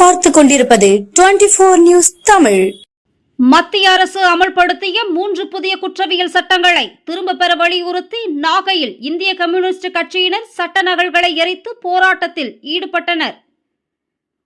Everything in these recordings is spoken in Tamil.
பார்த்துக் கொண்டிருப்பது 24 நியூஸ் தமிழ். மத்திய அரசு அமல்படுத்திய 3 புதிய குற்றவியல் சட்டங்களை திரும்ப பெற வலியுறுத்தி நாகையில் இந்திய கம்யூனிஸ்ட் கட்சியினர் சட்ட நகல்களை எரித்து போராட்டத்தில் ஈடுபட்டனர்.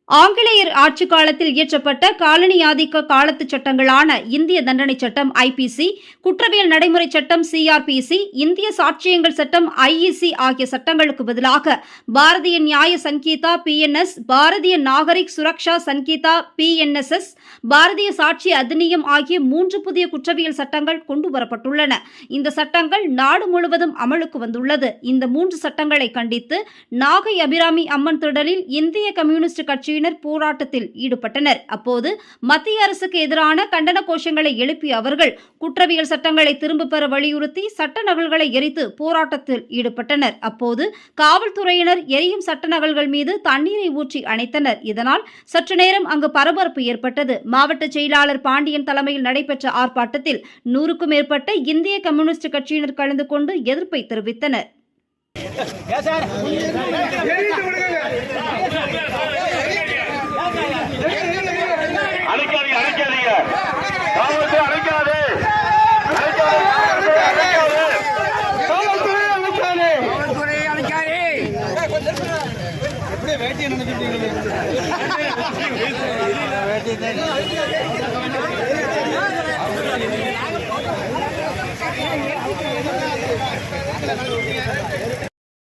ஆங்கிலேயர் ஆட்சி காலத்தில் இயற்றப்பட்ட காலனி ஆதிக்க காலத்து சட்டங்களான இந்திய தண்டனை சட்டம் ஐபிசி, குற்றவியல் நடைமுறை சட்டம் சிஆர்பிசி, இந்திய சாட்சியங்கள் சட்டம் ஐஇசி ஆகிய சட்டங்களுக்கு பதிலாக பாரதிய நியாய சங்கீதா பிஎன்எஸ், பாரதிய நாகரிக் சுரக்ஷா சங்கீதா பிஎன்எஸ்எஸ், பாரதிய சாட்சி அதிநியம் ஆகிய 3 புதிய குற்றவியல் சட்டங்கள் கொண்டுவரப்பட்டுள்ளன. இந்த சட்டங்கள் நாடு முழுவதும் அமலுக்கு வந்துள்ளது. இந்த 3 சட்டங்களை கண்டித்து நாகை அபிராமி அம்மன் திடலில் இந்திய கம்யூனிஸ்ட் கட்சி போராட்டத்தில் ஈடுபட்டனர். அப்போது மத்திய அரசுக்கு எதிரான கண்டன கோஷங்களை எழுப்பிய அவர்கள் குற்றவியல் சட்டங்களை திரும்ப பெற வலியுறுத்தி சட்ட நகல்களை எரித்து போராட்டத்தில் ஈடுபட்டனர். அப்போது காவல்துறையினர் எரியும் சட்ட நகல்கள் மீது தண்ணீரை ஊற்றி அணைத்தனர். இதனால் சற்று நேரம் அங்கு பரபரப்பு ஏற்பட்டது. மாவட்ட செயலாளர் பாண்டியன் தலைமையில் நடைபெற்ற ஆர்ப்பாட்டத்தில் 100க்கும் மேற்பட்ட இந்திய கம்யூனிஸ்ட் கட்சியினர் கலந்து கொண்டு எதிர்ப்பை தெரிவித்தனர்.